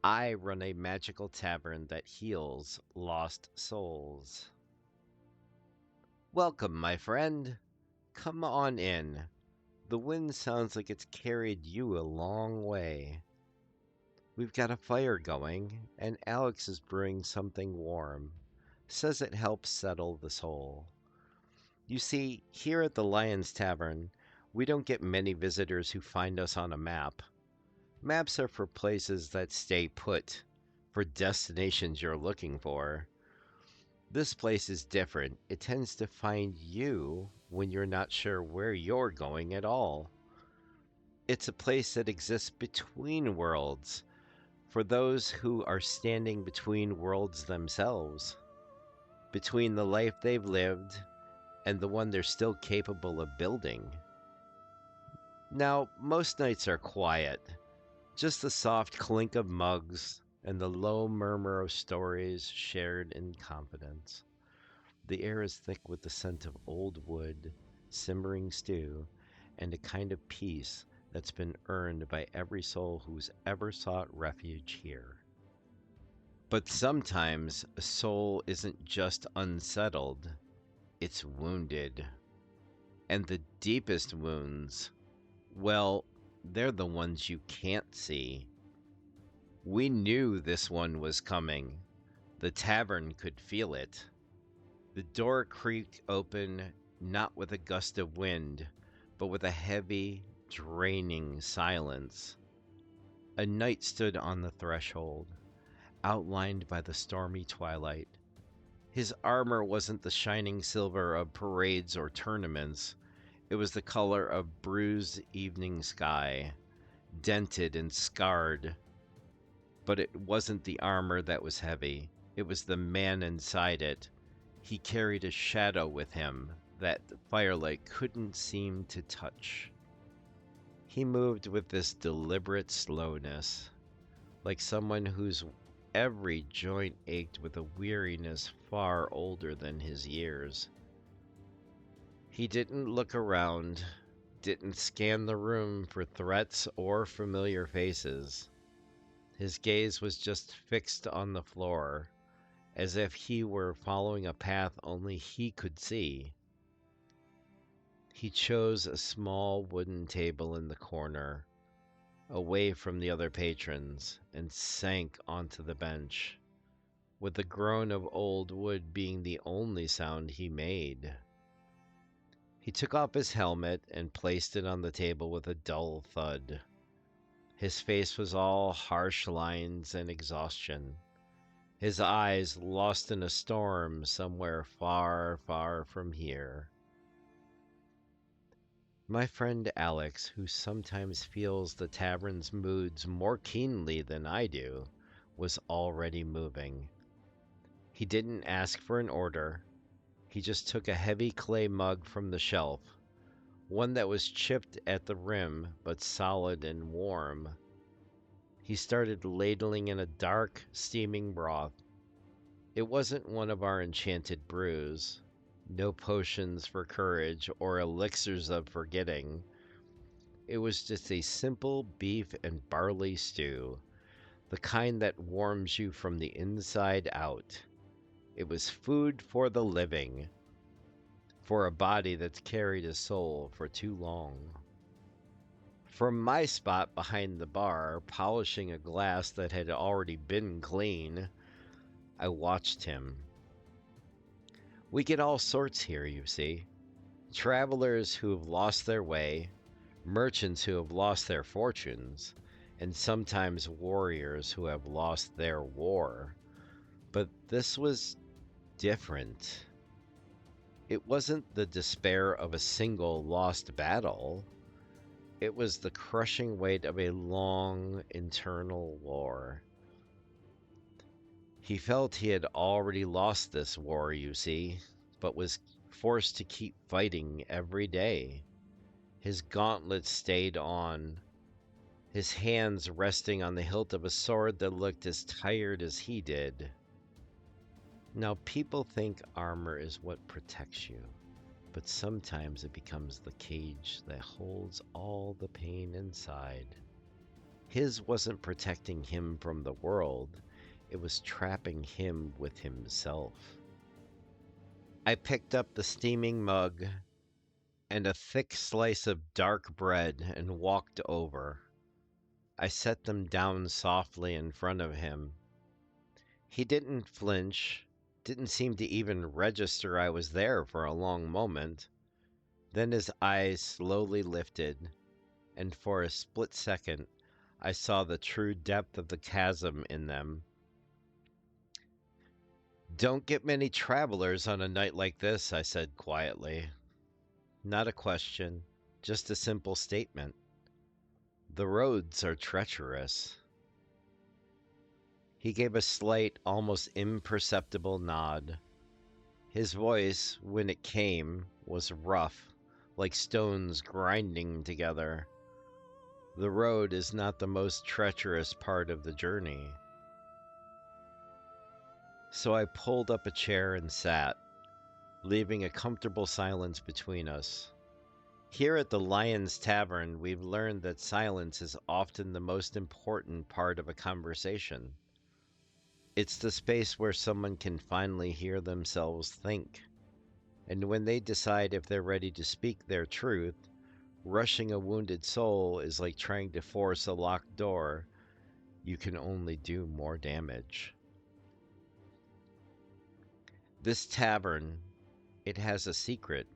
I run a magical tavern that heals lost souls. Welcome, my friend. Come on in. The wind sounds like it's carried you a long way. We've got a fire going, and Alex is brewing something warm. Says it helps settle the soul. You see, here at the Lion's Tavern, we don't get many visitors who find us on a map. Maps are for places that stay put, for destinations you're looking for. This place is different. It tends to find you when you're not sure where you're going at all. It's a place that exists between worlds, for those who are standing between worlds themselves, between the life they've lived and the one they're still capable of building. Now, most nights are quiet, just the soft clink of mugs and the low murmur of stories shared in confidence. The air is thick with the scent of old wood, simmering stew, and a kind of peace that's been earned by every soul who's ever sought refuge here. But sometimes a soul isn't just unsettled, it's wounded. And the deepest wounds, well, they're the ones you can't see. We knew this one was coming. The tavern could feel it. The door creaked open, not with a gust of wind, but with a heavy, draining silence. A knight stood on the threshold, outlined by the stormy twilight. His armor wasn't the shining silver of parades or tournaments. It was the color of bruised evening sky, dented and scarred. But it wasn't the armor that was heavy. It was the man inside it. He carried a shadow with him that the firelight couldn't seem to touch. He moved with this deliberate slowness, like someone whose every joint ached with a weariness far older than his years. He didn't look around, didn't scan the room for threats or familiar faces. His gaze was just fixed on the floor, as if he were following a path only he could see. He chose a small wooden table in the corner, away from the other patrons, and sank onto the bench, with the groan of old wood being the only sound he made. He took off his helmet and placed it on the table with a dull thud. His face was all harsh lines and exhaustion, his eyes lost in a storm somewhere far, far from here. My friend Alex, who sometimes feels the tavern's moods more keenly than I do, was already moving. He didn't ask for an order. He just took a heavy clay mug from the shelf, one that was chipped at the rim but solid and warm. He started ladling in a dark, steaming broth. It wasn't one of our enchanted brews. No potions for courage or elixirs of forgetting. It was just a simple beef and barley stew, the kind that warms you from the inside out. It was food for the living, for a body that's carried a soul for too long. From my spot behind the bar, polishing a glass that had already been clean, I watched him. We get all sorts here, you see. Travelers who have lost their way, merchants who have lost their fortunes, and sometimes warriors who have lost their war. But this was different. It wasn't the despair of a single lost battle. It was the crushing weight of a long internal war. He felt he had already lost this war, you see, but was forced to keep fighting every day. His gauntlet stayed on, his hands resting on the hilt of a sword that looked as tired as he did. Now, people think armor is what protects you, but sometimes it becomes the cage that holds all the pain inside. His wasn't protecting him from the world, it was trapping him with himself. I picked up the steaming mug and a thick slice of dark bread and walked over. I set them down softly in front of him. He didn't flinch, didn't seem to even register I was there for a long moment. Then his eyes slowly lifted, and for a split second, I saw the true depth of the chasm in them. "Don't get many travelers on a night like this," I said quietly. Not a question, just a simple statement. The roads are treacherous. He gave a slight, almost imperceptible nod. His voice, when it came, was rough, like stones grinding together. The road is not the most treacherous part of the journey. So I pulled up a chair and sat, leaving a comfortable silence between us. Here at the Lion's Tavern, we've learned that silence is often the most important part of a conversation. It's the space where someone can finally hear themselves think. And when they decide if they're ready to speak their truth, rushing a wounded soul is like trying to force a locked door. You can only do more damage. This tavern, it has a secret,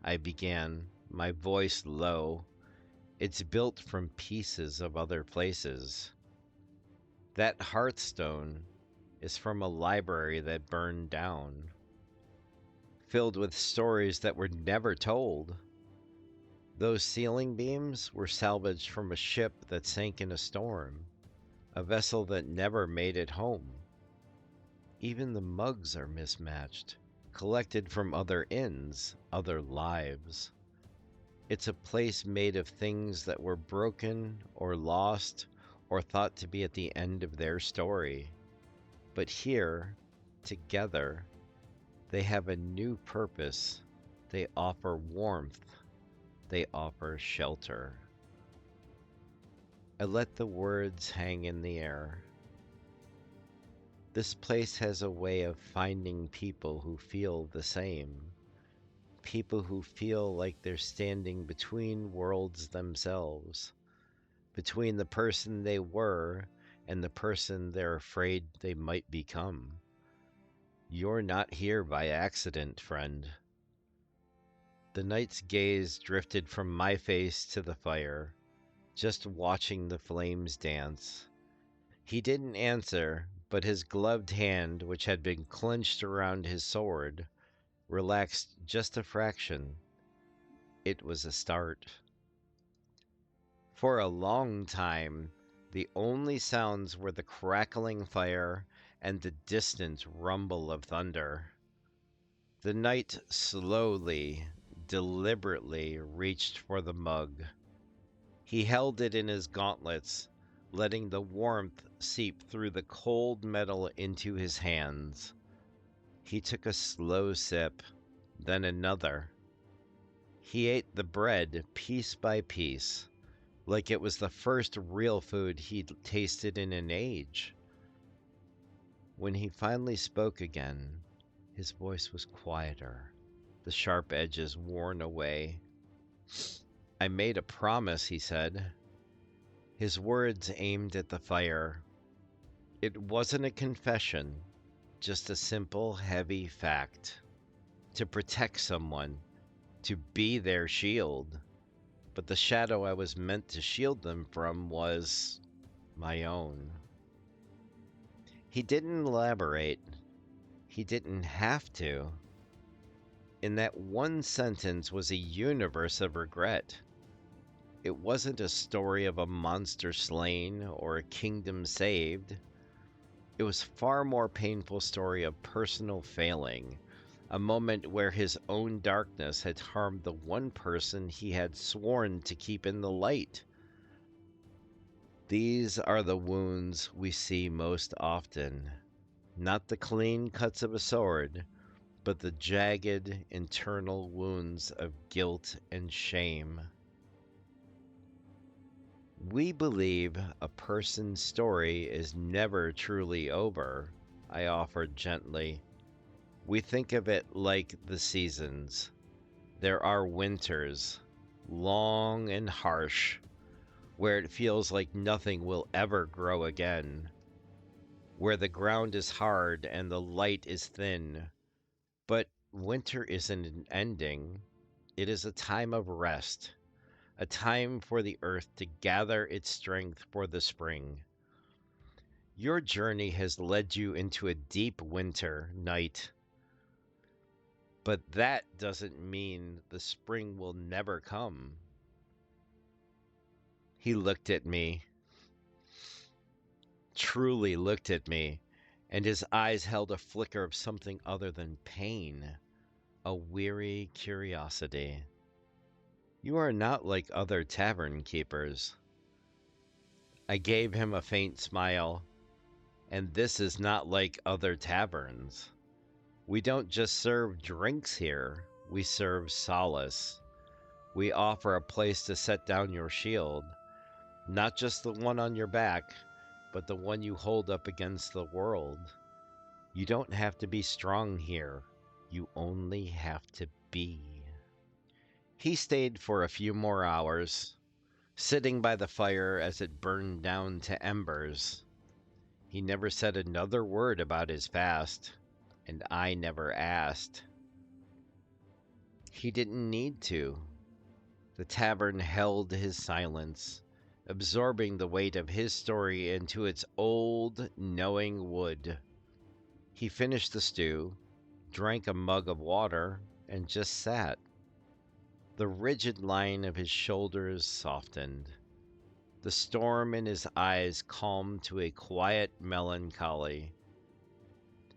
I began, my voice low. It's built from pieces of other places. That hearthstone is from a library that burned down, filled with stories that were never told. Those ceiling beams were salvaged from a ship that sank in a storm, a vessel that never made it home. Even the mugs are mismatched, collected from other inns, other lives. It's a place made of things that were broken or lost or thought to be at the end of their story. But here, together, they have a new purpose. They offer warmth. They offer shelter. I let the words hang in the air. This place has a way of finding people who feel the same. People who feel like they're standing between worlds themselves, between the person they were and the person they're afraid they might become. You're not here by accident, friend. The knight's gaze drifted from my face to the fire, just watching the flames dance. He didn't answer, but his gloved hand, which had been clenched around his sword, relaxed just a fraction. It was a start. For a long time, the only sounds were the crackling fire and the distant rumble of thunder. The knight slowly, deliberately reached for the mug. He held it in his gauntlets, letting the warmth seep through the cold metal into his hands. He took a slow sip, then another. He ate the bread piece by piece, like it was the first real food he'd tasted in an age. When he finally spoke again, his voice was quieter, the sharp edges worn away. "I made a promise," he said. His words aimed at the fire. It wasn't a confession, just a simple, heavy fact. To protect someone, to be their shield. But the shadow I was meant to shield them from was my own. He didn't elaborate. He didn't have to. In that one sentence was a universe of regret. It wasn't a story of a monster slain or a kingdom saved. It was far more painful story of personal failing, a moment where his own darkness had harmed the one person he had sworn to keep in the light. These are the wounds we see most often, not the clean cuts of a sword, but the jagged internal wounds of guilt and shame. We believe a person's story is never truly over, I offered gently. We think of it like the seasons. There are winters, long and harsh, where it feels like nothing will ever grow again, where the ground is hard and the light is thin. But winter isn't an ending, it is a time of rest, a time for the earth to gather its strength for the spring. Your journey has led you into a deep winter night, but that doesn't mean the spring will never come. He looked at me, truly looked at me, and his eyes held a flicker of something other than pain, a weary curiosity. You are not like other tavern keepers. I gave him a faint smile, and this is not like other taverns. We don't just serve drinks here, we serve solace. We offer a place to set down your shield, not just the one on your back, but the one you hold up against the world. You don't have to be strong here, you only have to be. He stayed for a few more hours, sitting by the fire as it burned down to embers. He never said another word about his past, and I never asked. He didn't need to. The tavern held his silence, absorbing the weight of his story into its old, knowing wood. He finished the stew, drank a mug of water, and just sat. The rigid line of his shoulders softened. The storm in his eyes calmed to a quiet melancholy.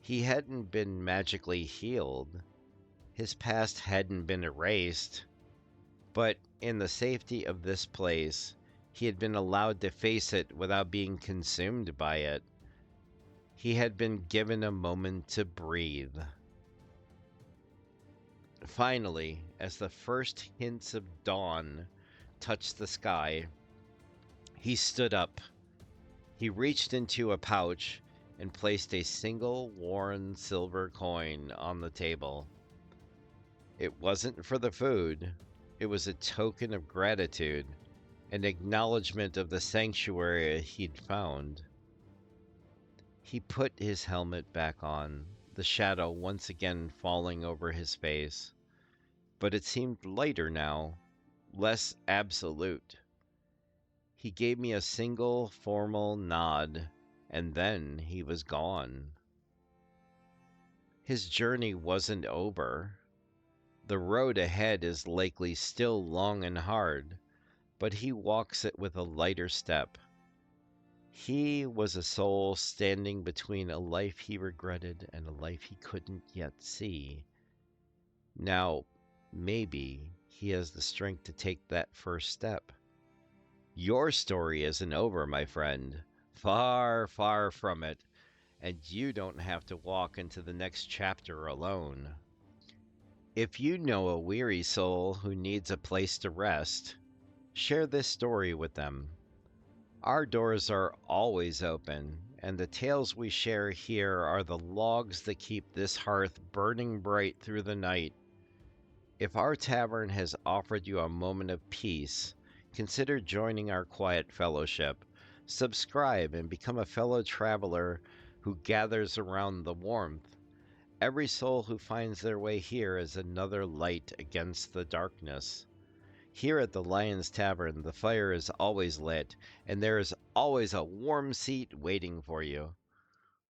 He hadn't been magically healed. His past hadn't been erased. But in the safety of this place, he had been allowed to face it without being consumed by it. He had been given a moment to breathe. Finally, as the first hints of dawn touched the sky, he stood up. He reached into a pouch and placed a single worn silver coin on the table. It wasn't for the food. It was a token of gratitude, an acknowledgement of the sanctuary he'd found. He put his helmet back on, the shadow once again falling over his face, but it seemed lighter now, less absolute. He gave me a single formal nod, and then he was gone. His journey wasn't over. The road ahead is likely still long and hard, but he walks it with a lighter step. He was a soul standing between a life he regretted and a life he couldn't yet see. Now, maybe he has the strength to take that first step. Your story isn't over, my friend. Far, far from it, and you don't have to walk into the next chapter alone. If you know a weary soul who needs a place to rest, share this story with them. Our doors are always open, and the tales we share here are the logs that keep this hearth burning bright through the night. If our tavern has offered you a moment of peace, consider joining our quiet fellowship. Subscribe and become a fellow traveler who gathers around the warmth. Every soul who finds their way here is another light against the darkness. Here at the Lion's Tavern, the fire is always lit, and there is always a warm seat waiting for you.